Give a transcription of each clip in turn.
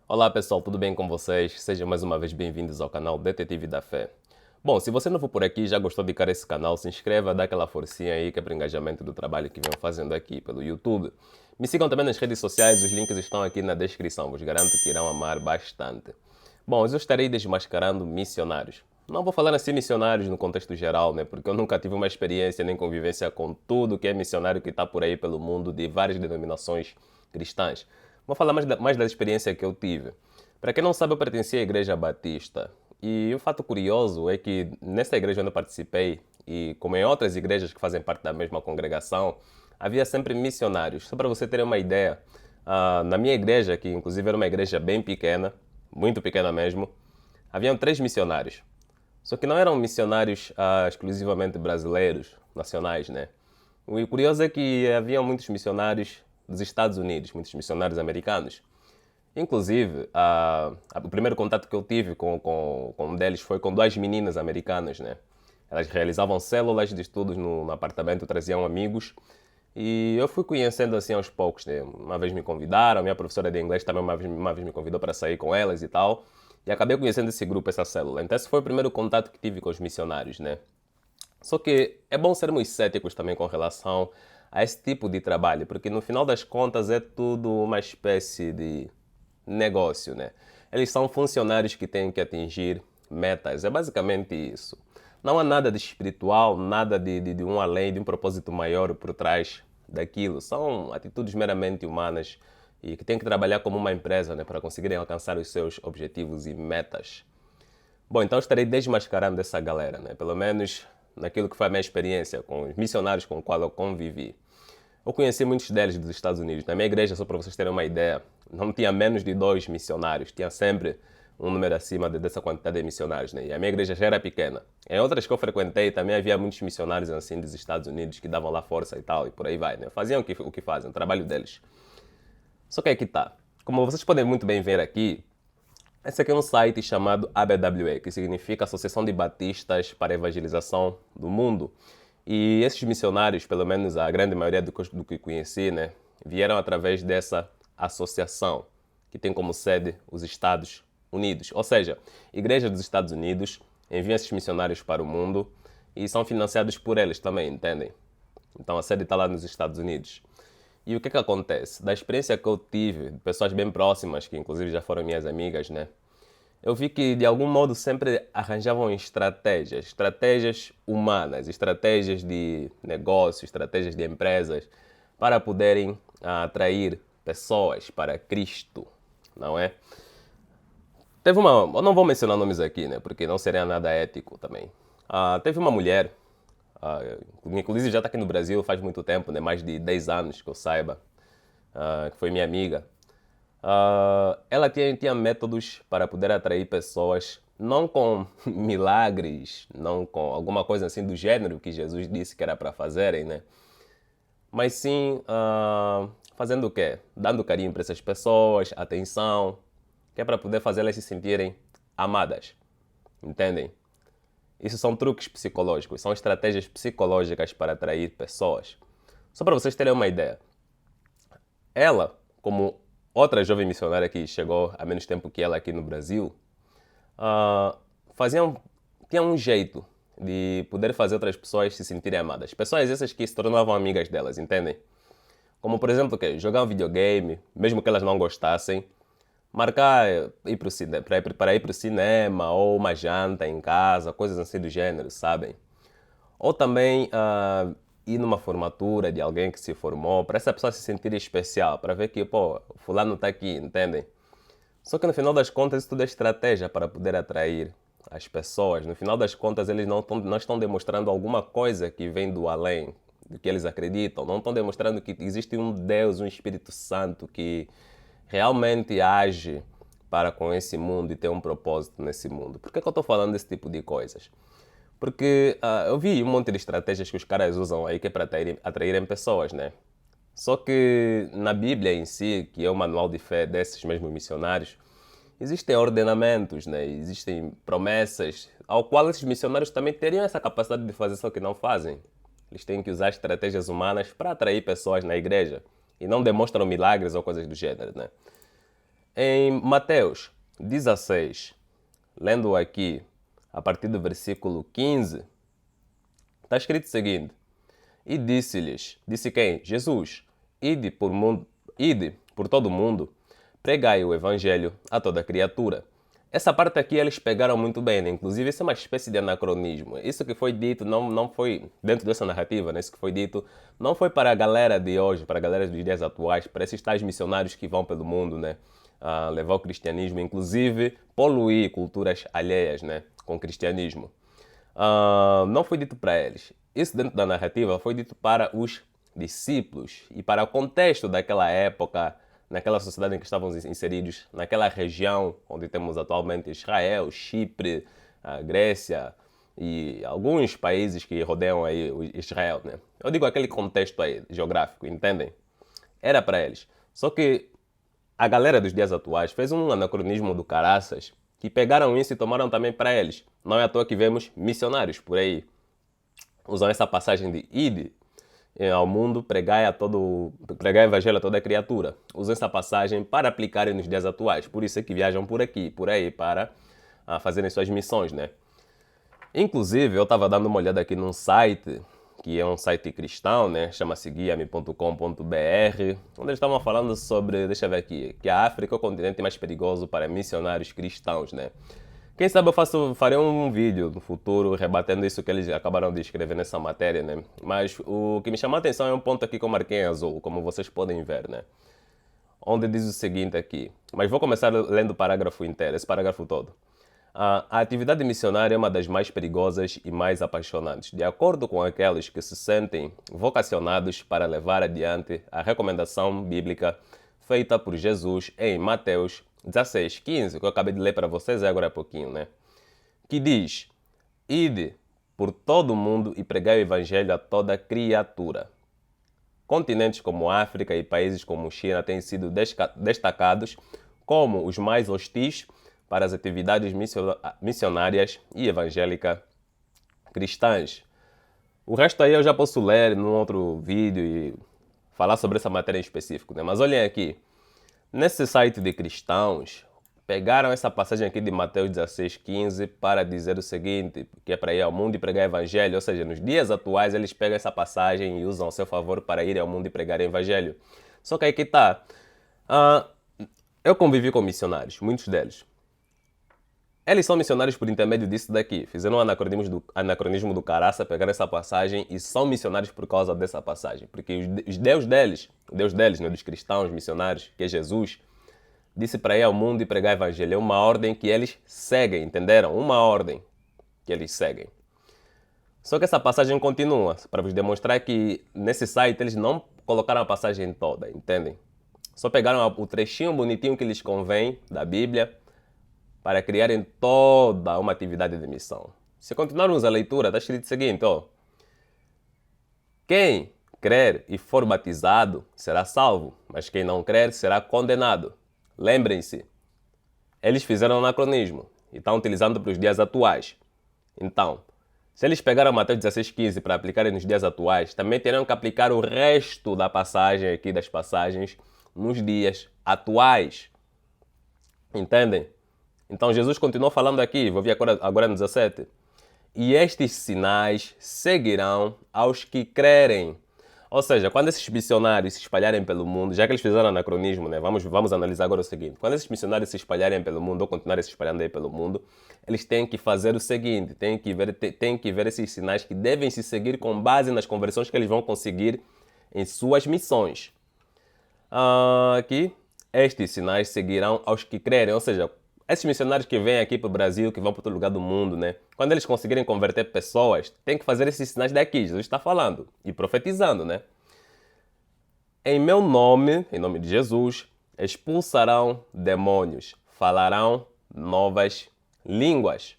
Olá pessoal, tudo bem com vocês? Sejam mais uma vez bem-vindos ao canal Detetive da Fé. Bom, se você não for por aqui e já gostou de cara esse canal, se inscreva, dá aquela forcinha aí que é para o engajamento do trabalho que venho fazendo aqui pelo YouTube. Me sigam também nas redes sociais, os links estão aqui na descrição, vos garanto que irão amar bastante. Bom, hoje eu estarei desmascarando missionários. Não vou falar assim missionários no contexto geral, né? Porque eu nunca tive uma experiência nem convivência com tudo que é missionário que está por aí pelo mundo de várias denominações cristãs. Vou falar mais da experiência que eu tive. Para quem não sabe, eu pertencia à Igreja Batista. E um fato curioso é que nessa igreja onde eu participei, e como em outras igrejas que fazem parte da mesma congregação, havia sempre missionários. Só para você ter uma ideia, na minha igreja, que inclusive era uma igreja bem pequena, muito pequena mesmo, haviam 3 missionários. Só que não eram missionários exclusivamente brasileiros, nacionais, né? O curioso é que havia muitos missionários dos Estados Unidos, muitos missionários americanos. Inclusive, o primeiro contato que eu tive com um deles foi com 2 meninas americanas, né? Elas realizavam células de estudos no apartamento, traziam amigos e eu fui conhecendo assim aos poucos, né? Uma vez me convidaram, a minha professora de inglês também uma vez me convidou para sair com elas e tal. E acabei conhecendo esse grupo, essa célula. Então esse foi o primeiro contato que tive com os missionários, né? Só que é bom sermos céticos também com relação a esse tipo de trabalho, porque no final das contas é tudo uma espécie de negócio, né? Eles são funcionários que têm que atingir metas, é basicamente isso. Não há nada de espiritual, nada de um além, de um propósito maior por trás daquilo. São atitudes meramente humanas e que têm que trabalhar como uma empresa, né, para conseguirem alcançar os seus objetivos e metas. Bom, então estarei desmascarando essa galera, né? Pelo menos naquilo que foi a minha experiência com os missionários com os quais eu convivi. Eu conheci muitos deles dos Estados Unidos. Na minha igreja, só para vocês terem uma ideia, não tinha menos de 2 missionários. Tinha sempre um número acima dessa quantidade de missionários, né? E a minha igreja já era pequena. Em outras que eu frequentei, também havia muitos missionários assim dos Estados Unidos que davam lá força e tal, e por aí vai, né? Faziam o que fazem, o trabalho deles. Só que aqui tá. Como vocês podem muito bem ver aqui, esse aqui é um site chamado ABWE, que significa Associação de Batistas para a Evangelização do Mundo. E esses missionários, pelo menos a grande maioria do que conheci, né, vieram através dessa associação, que tem como sede os Estados Unidos. Ou seja, igrejas dos Estados Unidos enviam esses missionários para o mundo e são financiados por eles também, entendem? Então a sede está lá nos Estados Unidos. E o que acontece? Da experiência que eu tive, de pessoas bem próximas, que inclusive já foram minhas amigas, né? Eu vi que de algum modo sempre arranjavam estratégias humanas, estratégias de negócio, estratégias de empresas para poderem atrair pessoas para Cristo, não é? Eu não vou mencionar nomes aqui, né, porque não seria nada ético também. Teve uma mulher, inclusive já está aqui no Brasil faz muito tempo, né, mais de 10 anos que eu saiba, que foi minha amiga. Ela tinha métodos para poder atrair pessoas, não com milagres, não com alguma coisa assim do gênero que Jesus disse que era para fazerem, né? Mas sim fazendo o quê? Dando carinho para essas pessoas, atenção, que é para poder fazer elas se sentirem amadas, entendem? Isso são truques psicológicos, são estratégias psicológicas para atrair pessoas. Só para vocês terem uma ideia. Ela, como outra jovem missionária que chegou há menos tempo que ela aqui no Brasil, ah, tinha um jeito de poder fazer outras pessoas se sentirem amadas. Pessoas essas que se tornavam amigas delas, entendem? Como, por exemplo, jogar um videogame, mesmo que elas não gostassem, marcar para ir para o cinema ou uma janta em casa, coisas assim do gênero, sabem? Ou também ir numa formatura de alguém que se formou, para essa pessoa se sentir especial, para ver que, pô, fulano está aqui, entendem? Só que no final das contas isso tudo é estratégia para poder atrair as pessoas. No final das contas eles não estão demonstrando alguma coisa que vem do além, do que eles acreditam. Não estão demonstrando que existe um Deus, um Espírito Santo que realmente age para com esse mundo e tem um propósito nesse mundo. Por que eu estou falando desse tipo de coisas? Porque eu vi um monte de estratégias que os caras usam aí que é para atraírem pessoas, né? Só que na Bíblia em si, que é o manual de fé desses mesmos missionários, existem ordenamentos, né? Existem promessas, ao qual esses missionários também teriam essa capacidade de fazer, só que não fazem. Eles têm que usar estratégias humanas para atrair pessoas na igreja e não demonstram milagres ou coisas do gênero, né? Em Mateus 16, lendo aqui a partir do versículo 15, está escrito o seguinte: E disse-lhes, disse quem? Jesus, ide por todo o mundo, pregai o evangelho a toda criatura. Essa parte aqui eles pegaram muito bem, né? Inclusive isso é uma espécie de anacronismo. Isso que foi dito não foi, dentro dessa narrativa, né? Isso que foi dito não foi para a galera de hoje, para a galera dos dias atuais, para esses tais missionários que vão pelo mundo, né? Levar o cristianismo, inclusive poluir culturas alheias, né? Com o cristianismo. Não foi dito para eles. Isso dentro da narrativa foi dito para os discípulos e para o contexto daquela época, naquela sociedade em que estavam inseridos, naquela região onde temos atualmente Israel, Chipre, a Grécia e alguns países que rodeiam aí Israel, né? Eu digo aquele contexto aí geográfico, entendem? Era para eles. Só que a galera dos dias atuais fez um anacronismo do caraças que pegaram isso e tomaram também para eles. Não é à toa que vemos missionários por aí. Usam essa passagem de ide ao mundo, pregai o evangelho a toda criatura. Usam essa passagem para aplicarem nos dias atuais. Por isso é que viajam por aqui, por aí, para fazerem suas missões, né? Inclusive, eu estava dando uma olhada aqui num site, que é um site cristão, né? Chama-se guiame.com.br, onde eles estavam falando sobre, deixa eu ver aqui, que a África é o continente mais perigoso para missionários cristãos, né? Quem sabe eu farei um vídeo no futuro rebatendo isso que eles acabaram de escrever nessa matéria, né? Mas o que me chamou a atenção é um ponto aqui que eu marquei em azul, como vocês podem ver, né? Onde diz o seguinte aqui, mas vou começar lendo o parágrafo inteiro, esse parágrafo todo. A atividade missionária é uma das mais perigosas e mais apaixonantes, de acordo com aqueles que se sentem vocacionados para levar adiante a recomendação bíblica feita por Jesus em Mateus 16:15, que eu acabei de ler para vocês agora há pouquinho, né? Que diz: Ide por todo o mundo e pregai o evangelho a toda criatura. Continentes como África e países como China têm sido destacados como os mais hostis para as atividades missionárias e evangélicas cristãs. O resto aí eu já posso ler num outro vídeo e falar sobre essa matéria em específico, né? Mas olhem aqui, nesse site de cristãos, pegaram essa passagem aqui de Mateus 16:15 para dizer o seguinte, que é para ir ao mundo e pregar o evangelho, ou seja, nos dias atuais eles pegam essa passagem e usam a seu favor para ir ao mundo e pregar o evangelho. Só que aí que está. Eu convivi com missionários, muitos deles. Eles são missionários por intermédio disso daqui. Fizeram um anacronismo do caraça, pegaram essa passagem e são missionários por causa dessa passagem. Porque o Deus deles, né, dos cristãos missionários, que é Jesus, disse para ir ao mundo e pregar o evangelho. É uma ordem que eles seguem, entenderam? Uma ordem que eles seguem. Só que essa passagem continua, para vos demonstrar que nesse site eles não colocaram a passagem toda, entendem? Só pegaram o trechinho bonitinho que lhes convém da Bíblia para criarem toda uma atividade de missão. Se continuarmos a leitura, está escrito o seguinte, ó. Quem crer e for batizado será salvo, mas quem não crer será condenado. Lembrem-se, eles fizeram um anacronismo e estão utilizando para os dias atuais. Então, se eles pegaram Mateus 16:15 para aplicarem nos dias atuais, também terão que aplicar o resto da passagem aqui, das passagens, nos dias atuais. Entendem? Então Jesus continuou falando aqui, vou ver agora no 17. E estes sinais seguirão aos que crerem. Ou seja, quando esses missionários se espalharem pelo mundo, já que eles fizeram anacronismo, né? Vamos analisar agora o seguinte. Quando esses missionários se espalharem pelo mundo ou continuarem se espalhando aí pelo mundo, eles têm que fazer o seguinte, têm que ver esses sinais que devem se seguir com base nas conversões que eles vão conseguir em suas missões. Aqui, estes sinais seguirão aos que crerem, ou seja, esses missionários que vêm aqui para o Brasil, que vão para outro lugar do mundo, né? Quando eles conseguirem converter pessoas, tem que fazer esses sinais daqui. Jesus está falando e profetizando, né? Em meu nome, em nome de Jesus, expulsarão demônios, falarão novas línguas,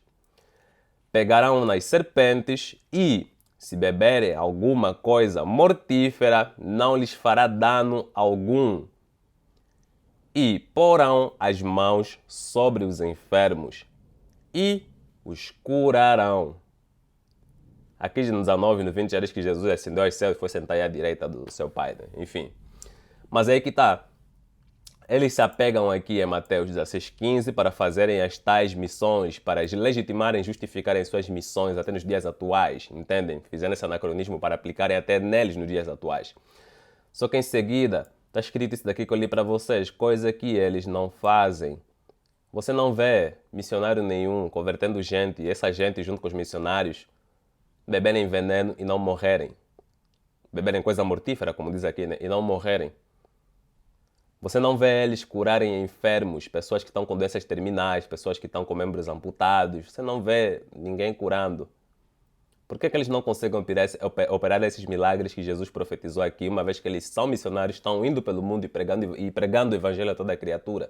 pegarão nas serpentes e, se beberem alguma coisa mortífera, não lhes fará dano algum. E porão as mãos sobre os enfermos e os curarão. Aqui no 19, no 20, já diz que Jesus ascendeu aos céus e foi sentar à direita do seu Pai, né? Enfim. Mas aí que está. Eles se apegam aqui em Mateus 16,15 para fazerem as tais missões, para legitimarem e justificarem suas missões até nos dias atuais, entendem? Fizeram esse anacronismo para aplicarem até neles nos dias atuais. Só que em seguida, está escrito isso daqui que eu li para vocês, coisa que eles não fazem. Você não vê missionário nenhum convertendo gente, e essa gente junto com os missionários, beberem veneno e não morrerem. Beberem coisa mortífera, como diz aqui, né? E não morrerem. Você não vê eles curarem enfermos, pessoas que estão com doenças terminais, pessoas que estão com membros amputados. Você não vê ninguém curando. Por que eles não conseguem operar esses milagres que Jesus profetizou aqui, uma vez que eles são missionários, estão indo pelo mundo e pregando o evangelho a toda a criatura?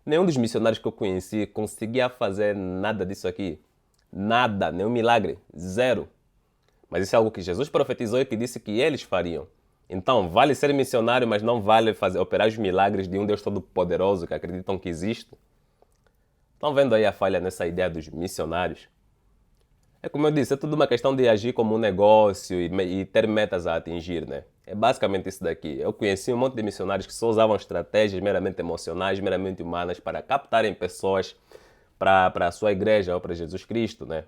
Nenhum dos missionários que eu conheci conseguia fazer nada disso aqui. Nada, nenhum milagre. Zero. Mas isso é algo que Jesus profetizou e que disse que eles fariam. Então, vale ser missionário, mas não vale operar os milagres de um Deus Todo-Poderoso que acreditam que existe? Estão vendo aí a falha nessa ideia dos missionários? É como eu disse, é tudo uma questão de agir como um negócio e ter metas a atingir, né? É basicamente isso daqui. Eu conheci um monte de missionários que só usavam estratégias meramente emocionais, meramente humanas, para captarem pessoas para a sua igreja ou para Jesus Cristo, né?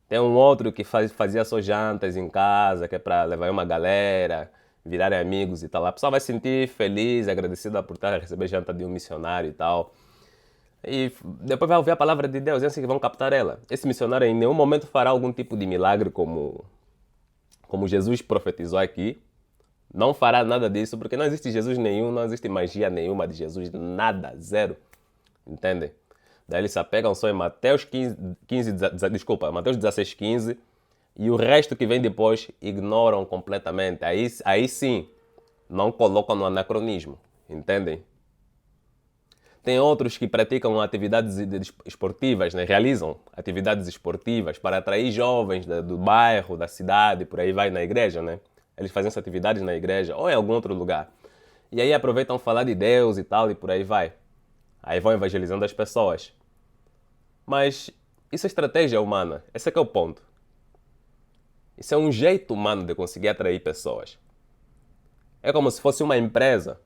Tem um outro que fazia só jantas em casa, que é para levar uma galera, virarem amigos e tal. A pessoa vai se sentir feliz, agradecida por estar a receber janta de um missionário e tal. E depois vai ouvir a palavra de Deus, é assim que vão captar ela. Esse missionário em nenhum momento fará algum tipo de milagre como Jesus profetizou aqui. Não fará nada disso, porque não existe Jesus nenhum, não existe magia nenhuma de Jesus, nada, zero. Entendem? Daí eles se apegam só em Mateus Mateus 16,15 e o resto que vem depois ignoram completamente. Aí sim, não colocam no anacronismo, entendem? Tem outros que praticam atividades esportivas, né? Realizam atividades esportivas para atrair jovens do bairro, da cidade, por aí vai na igreja, né? Eles fazem essas atividades na igreja ou em algum outro lugar. E aí aproveitam falar de Deus e tal, e por aí vai. Aí vão evangelizando as pessoas. Mas isso é estratégia humana. Esse é que é o ponto. Isso é um jeito humano de conseguir atrair pessoas. É como se fosse uma empresa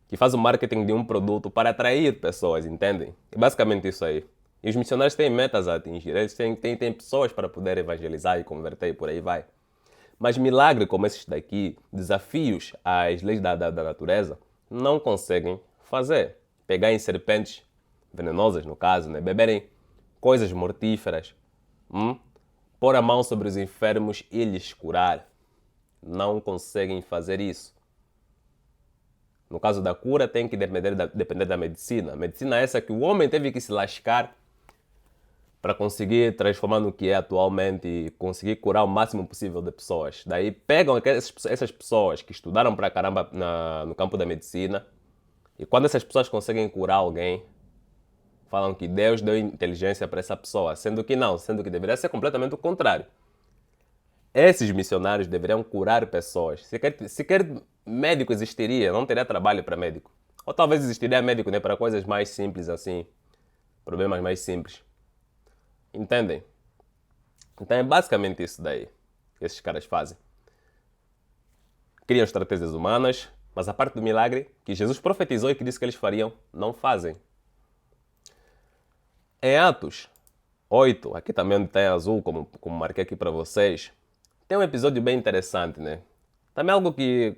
que faz o marketing de um produto para atrair pessoas, entendem? É basicamente isso aí. E os missionários têm metas a atingir. Eles têm pessoas para poder evangelizar e converter e por aí vai. Mas milagres como esses daqui, desafios às leis da natureza, não conseguem fazer. Pegar em serpentes venenosas, no caso, né? Beberem coisas mortíferas, pôr a mão sobre os enfermos e lhes curar. Não conseguem fazer isso. No caso da cura, tem que depender da medicina. A medicina é essa que o homem teve que se lascar para conseguir transformar no que é atualmente e conseguir curar o máximo possível de pessoas. Daí pegam essas pessoas que estudaram pra caramba no campo da medicina e quando essas pessoas conseguem curar alguém, falam que Deus deu inteligência para essa pessoa, sendo que não, sendo que deveria ser completamente o contrário. Esses missionários deveriam curar pessoas. Sequer médico existiria, não teria trabalho para médico. Ou talvez existiria médico, né, para coisas mais simples assim, problemas mais simples. Entendem? Então é basicamente isso daí que esses caras fazem. Criam estratégias humanas, mas a parte do milagre que Jesus profetizou e que disse que eles fariam, não fazem. Em Atos 8, aqui também onde tem azul, como marquei aqui para vocês, tem um episódio bem interessante, né? Também algo que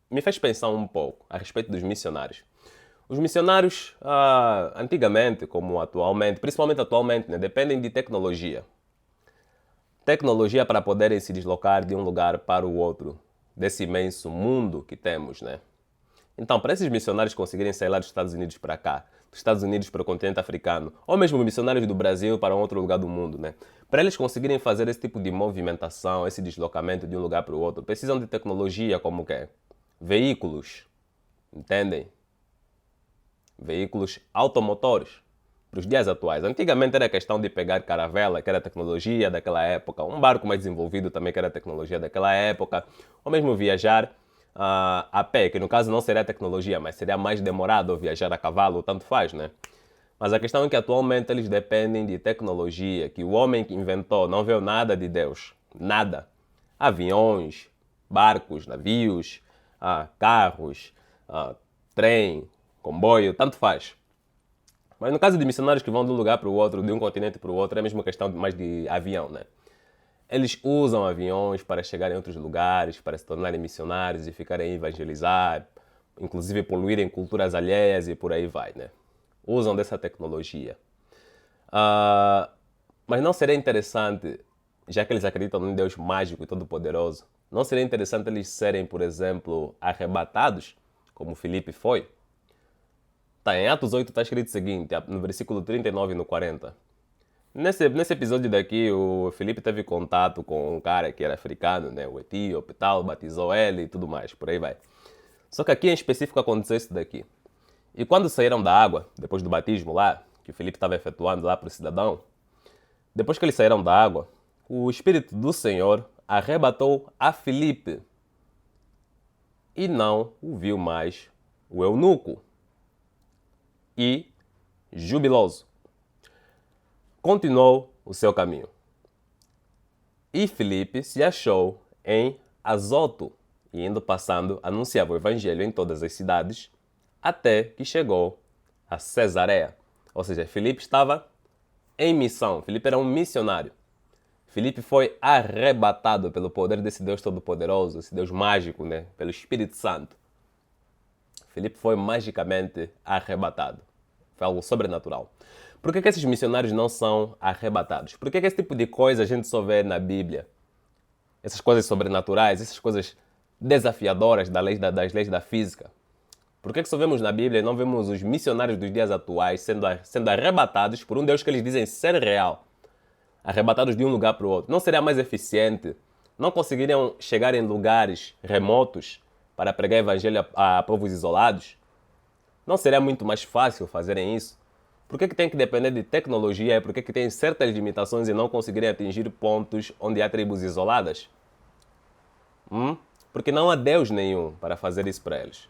me fez pensar um pouco a respeito dos missionários. Os missionários, antigamente, como atualmente, principalmente atualmente, né, dependem de tecnologia. Tecnologia para poderem se deslocar de um lugar para o outro, desse imenso mundo que temos, né? Então, para esses missionários conseguirem sair lá dos Estados Unidos para cá, dos Estados Unidos para o continente africano, ou mesmo missionários do Brasil para um outro lugar do mundo, né? Para eles conseguirem fazer esse tipo de movimentação, esse deslocamento de um lugar para o outro, precisam de tecnologia como o quê? Veículos, entendem? Veículos automotores para os dias atuais. Antigamente era questão de pegar caravela, que era tecnologia daquela época, um barco mais desenvolvido também, que era tecnologia daquela época, ou mesmo viajar a pé, que no caso não seria tecnologia, mas seria mais demorado viajar a cavalo, tanto faz, né? Mas a questão é que atualmente eles dependem de tecnologia, que o homem que inventou não veio nada de Deus. Nada. Aviões, barcos, navios, carros, trem, comboio, tanto faz. Mas no caso de missionários que vão de um lugar para o outro, de um continente para o outro, é mesmo questão mais de avião, né? Eles usam aviões para chegarem em outros lugares, para se tornarem missionários e ficarem a evangelizar, inclusive poluírem culturas alheias e por aí vai, né? Usam dessa tecnologia. Mas não seria interessante, já que eles acreditam num Deus mágico e todo-poderoso, não seria interessante eles serem, por exemplo, arrebatados, como Filipe foi? Tá, em Atos 8 está escrito o seguinte, no versículo 39 e no 40. Nesse episódio daqui, o Filipe teve contato com um cara que era africano, né? O etíope e tal, batizou ele e tudo mais, por aí vai. Só que aqui em específico aconteceu isso daqui. E quando saíram da água, depois do batismo lá, que o Filipe estava efetuando lá para o cidadão, depois que eles saíram da água, o Espírito do Senhor arrebatou a Filipe e não o viu mais o eunuco. E, jubiloso, continuou o seu caminho. E Filipe se achou em Azoto, e indo passando, anunciava o evangelho em todas as cidades, até que chegou a Cesareia. Ou seja, Filipe estava em missão. Filipe era um missionário. Filipe foi arrebatado pelo poder desse Deus todo-poderoso, esse Deus mágico, né? Pelo Espírito Santo. Filipe foi magicamente arrebatado. Foi algo sobrenatural. Por que esses missionários não são arrebatados? Por que esse tipo de coisa a gente só vê na Bíblia? Essas coisas sobrenaturais, essas coisas desafiadoras das leis da física. Por que só vemos na Bíblia e não vemos os missionários dos dias atuais sendo arrebatados por um Deus que eles dizem ser real? Arrebatados de um lugar para o outro. Não seria mais eficiente? Não conseguiriam chegar em lugares remotos para pregar evangelho a povos isolados? Não seria muito mais fácil fazerem isso? Por que tem que depender de tecnologia e por que tem certas limitações e não conseguirem atingir pontos onde há tribos isoladas? Porque não há Deus nenhum para fazer isso para eles.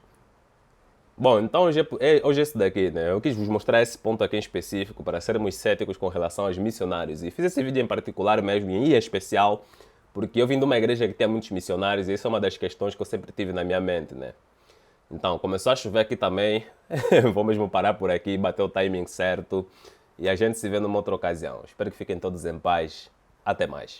Bom, então hoje é esse daqui, né? Eu quis vos mostrar esse ponto aqui em específico para sermos céticos com relação aos missionários. E fiz esse vídeo em particular mesmo, e em especial, porque eu vim de uma igreja que tem muitos missionários e isso é uma das questões que eu sempre tive na minha mente, né? Então, começou a chover aqui também, vou mesmo parar por aqui, bater o timing certo e a gente se vê numa outra ocasião. Espero que fiquem todos em paz. Até mais.